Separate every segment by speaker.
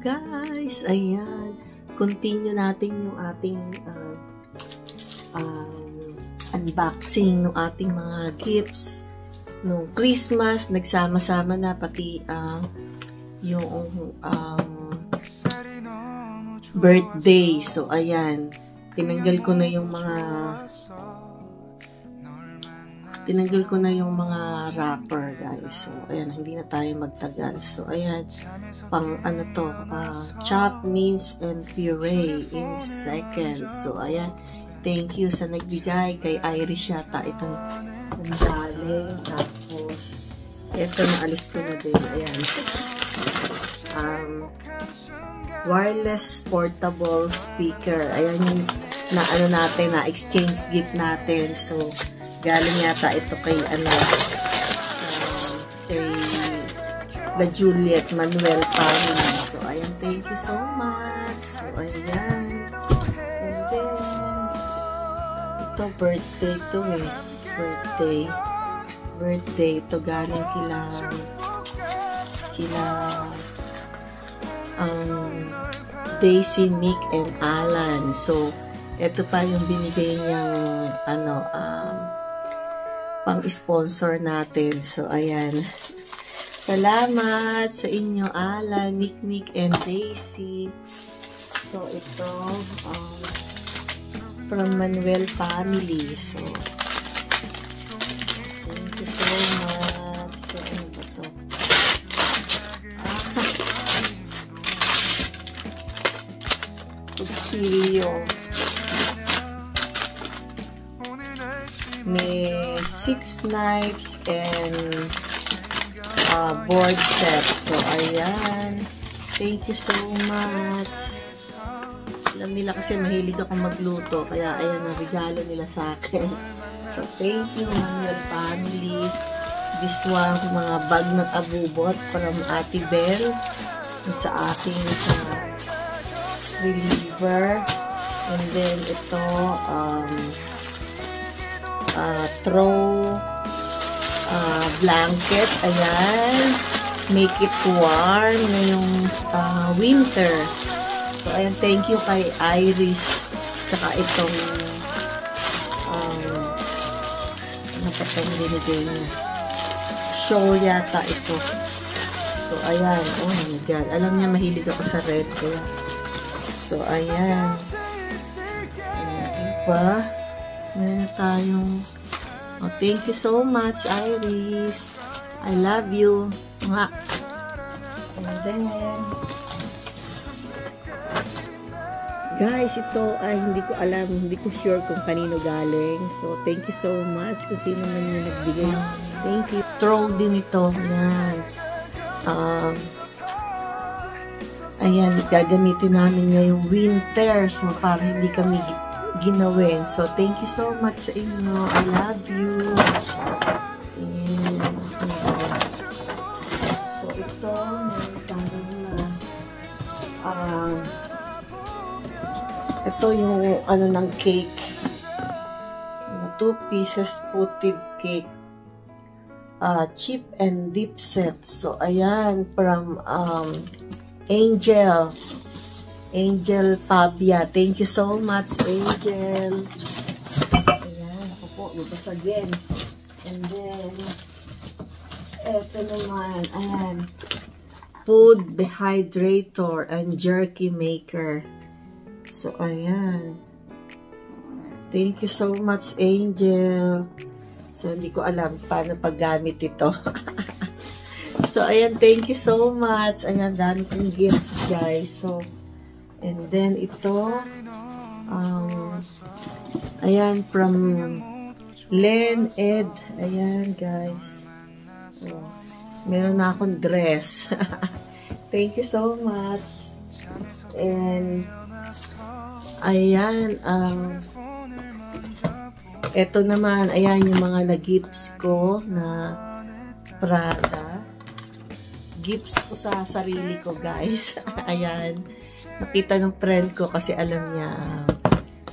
Speaker 1: guys! Ayan. Continue natin yung ating unboxing ng ating mga gifts. Nung Christmas, nagsama-sama na pati yung birthday. So, ayan. Tinanggal ko na yung mga wrapper, guys. So, ayan, hindi na tayo magtagal. So, ayan, pang ano to, chopped meats and puree in seconds. So, ayan, thank you sa nagbigay kay Irish yata itong galing. Tapos, ito naalis ko na din. Ayan. Wireless portable speaker. Ayan yung na ano natin, na exchange gift natin. So, galing yata ito kay kay La Juliet Manuel family. So, ayan, thank you so much. So, ayan. And then, ito, birthday to eh. Birthday. Ito galing kila Daisy, Mick, and Alan. So, ito pa yung binigay niyang pang-sponsor natin. So, ayan. Salamat sa inyo, Alan, Mick, and Daisy. So, ito, from Manuel family. So, thank you so much. So, ano ba ito? Cuchillo. May 6 knives and board set. So, ayan. Thank you so much. Alam nila kasi mahilig ako magluto. Kaya, ayan, regalo nila sa akin. So, thank you, Manuel family. This one, mga bag ng abubot from Ate Bell. Sa ating reliever. And then, ito, throw blanket. Ayan. Make it warm ngayong winter. So, ayan. Thank you kay Iris. Tsaka itong ano pa itong binigay niya? Show yata ito. So, ayan. Oh my God. Alam niya, mahilig ako sa red. Kaya. So, ayan. Diba? Meron tayong thank you so much, Iris. I love you. And then, guys, ito ay hindi ko alam, hindi ko sure kung kanino galing. So, thank you so much kung sino man yung nagbigay. Thank you. Throw din ito. Yan. Ayan, gagamitin namin ngayong winter. So, para hindi kami ginawin. So, thank you so much sa inyo. I love you. And, so, ito yung ano ng cake. 2 pieces puted cake. Chip and dip set. So, ayan, from Angel Pabia. Thank you so much, Angel. Ayan, ako po, lubos again. And then, eto naman, ayan, food dehydrator and jerky maker. So, ayan. Thank you so much, Angel. So, hindi ko alam paano paggamit ito. So, ayan, thank you so much. Ayan, dami kong gifts, guys. So, and then, ito, ayan, from Len Ed. Ayan, guys. So, meron na akong dress. Thank you so much. And, ayan, ito naman, ayan, yung mga na-gifts ko na Prada. Gifts ko sa sarili ko, guys. Ayan. Nakita ng friend ko kasi alam niya,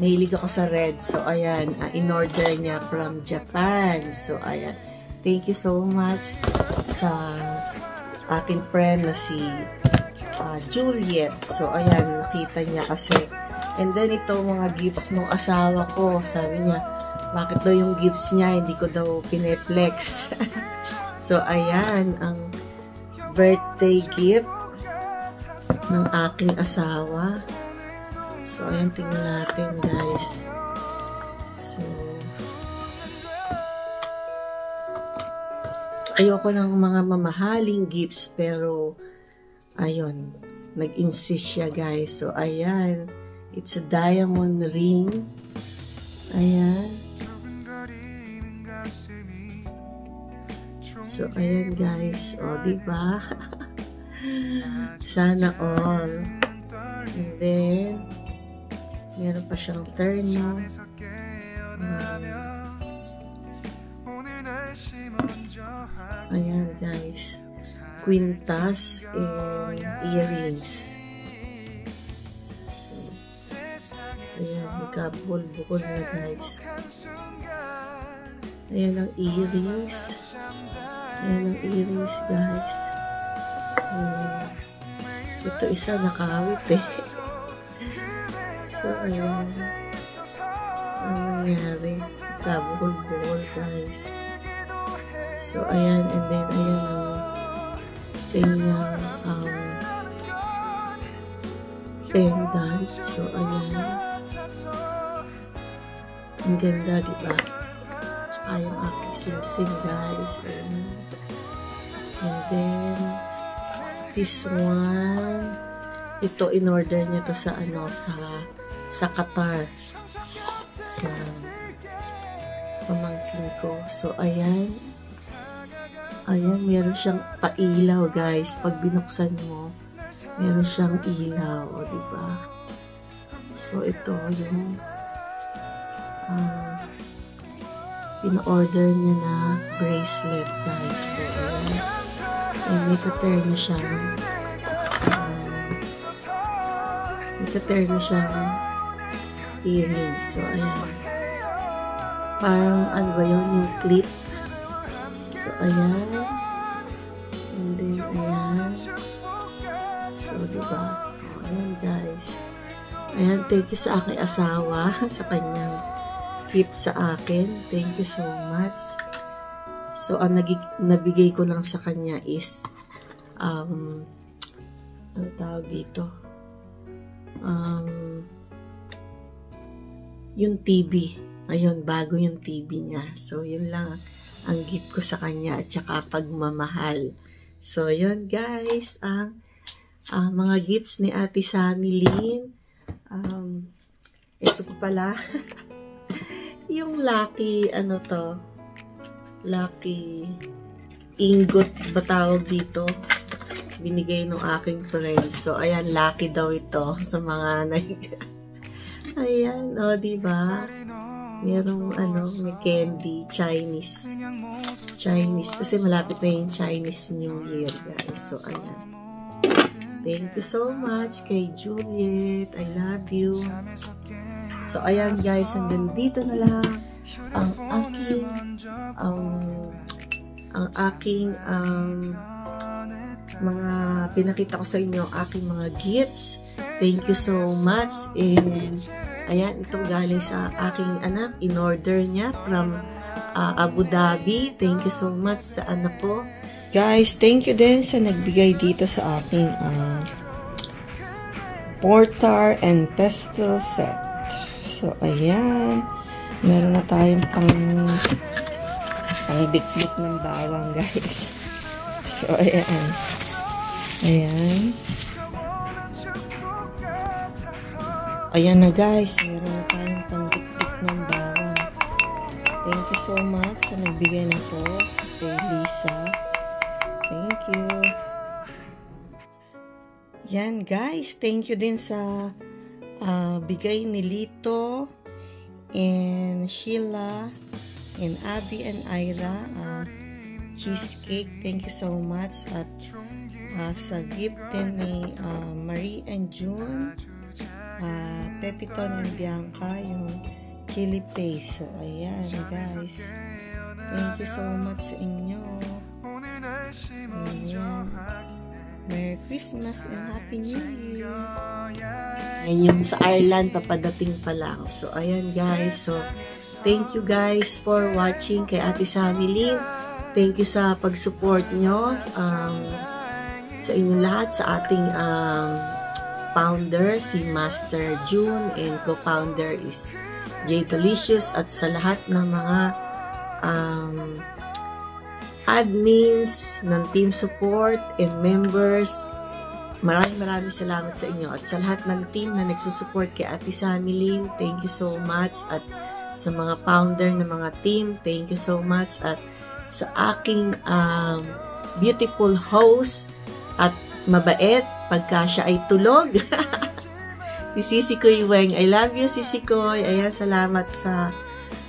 Speaker 1: nahilig ako sa red. So, ayan, in-order niya from Japan. So, ayan. Thank you so much sa aking friend na si Juliet. So, ayan, nakita niya kasi. And then, ito mga gifts ng asawa ko. Sabi niya, bakit daw yung gifts niya, hindi ko daw pineflex. So, ayan, ang birthday gift ng aking asawa. So, ayan, tingnan natin, guys. So, ayoko ng mga mamahaling gifts, pero, ayun, nag-insist siya, guys. So, ayan, it's a diamond ring. Ayan. So, ayan, guys. O, diba? Sana all. And then, meron pa siyang terno. Ayan, guys. Quintas and earrings. So, ayan, magkabukol-bukol na, guys. Ayan ang earrings. Ayan ang earrings, guys. Ayan. Ito isa nakawit eh. So, ayan. Ano nangyari? Kabukol-bukol, guys. So, ayan. And then, ayan ang kanyang pendant. So, ayan. Ang ganda, diba? Ayong aking sing-sing, guys. Ayan. And then, this one, ito, in-order niya to sa, sa Qatar. Sa pamangkin ko. So, ayan. Ayan, meron siyang pailaw, guys. Pag binuksan mo, meron siyang ilaw. O, diba? So, ito, yung in-order niya na bracelet, guys. So, ayan. And may ka-tear na siya. May ka-tear na siya earrings. So, ayan. Parang, ano ba yun? Yung clip. So, ayan. And then, ayan. So, diba? Ayan, guys. Ayan, thank you sa aking asawa. Sa kanyang gift sa akin. Thank you so much. So, ang nabigay ko lang sa kanya is, ano tawag dito? Yung TV. Ayun, bago yung TV niya. So, yun lang ang gift ko sa kanya at saka pagmamahal. So, yun guys, ang mga gifts ni Ate Sammy Lynn. Ito pa pala. Yung lucky, ano to? Lucky ingot ba tawag dito? Binigay ng aking friend. So, ayan, lucky daw ito sa mga ayan, o, diba? Merong, may candy, Chinese. Kasi malapit na yung Chinese New Year, guys. So, ayan. Thank you so much kay Juliet. I love you. So, ayan, guys. Hanggang dito na lang ang aking mga pinakita ko sa inyo, aking mga gifts. Thank you so much. And ayan, itong galing sa aking anak. In-order niya from Abu Dhabi. Thank you so much sa anak ko. Guys, thank you din sa nagbigay dito sa aking mortar and pestle set. So, ayan. Meron na tayong pang bitbit ng bawang, guys. So, ayan. Ayan. Ayan na, guys. Meron na tayong pang bitbit ng bawang. Thank you so much sa nagbigay na to kay Lisa. Thank you. Yan, guys. Thank you din sa bigay ni Lito and Sheila and Abby and Ira, cheesecake. Thank you so much. At sa gift din ni Marie and June, Pepiton and Bianca, yung chili paste. So, ayan, guys. Thank you so much sa inyo. Ayan. Merry Christmas and Happy New Year. And yung sa Ireland, papadating pa lang. So, ayan guys. So, thank you guys for watching kay Ate Sammy Lynn. Thank you sa pag-support nyo sa inyong lahat, sa ating founder, si Master June, and co-founder is J Delicious, at sa lahat ng mga admins ng team support and members. Maraming salamat sa inyo, at sa lahat ng team na nagsusupport kay Ate Sammy Lynn, thank you so much, at sa mga founder ng mga team, thank you so much, at sa aking beautiful host at mabait pagka siya ay tulog si Sisi Koy Weng. I love you, Sisi Koy. Ayan, salamat sa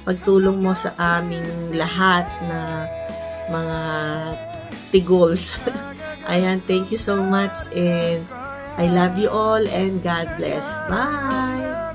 Speaker 1: pagtulong mo sa aming lahat na mga tigols. Ayan, thank you so much, and I love you all, and God bless. Bye!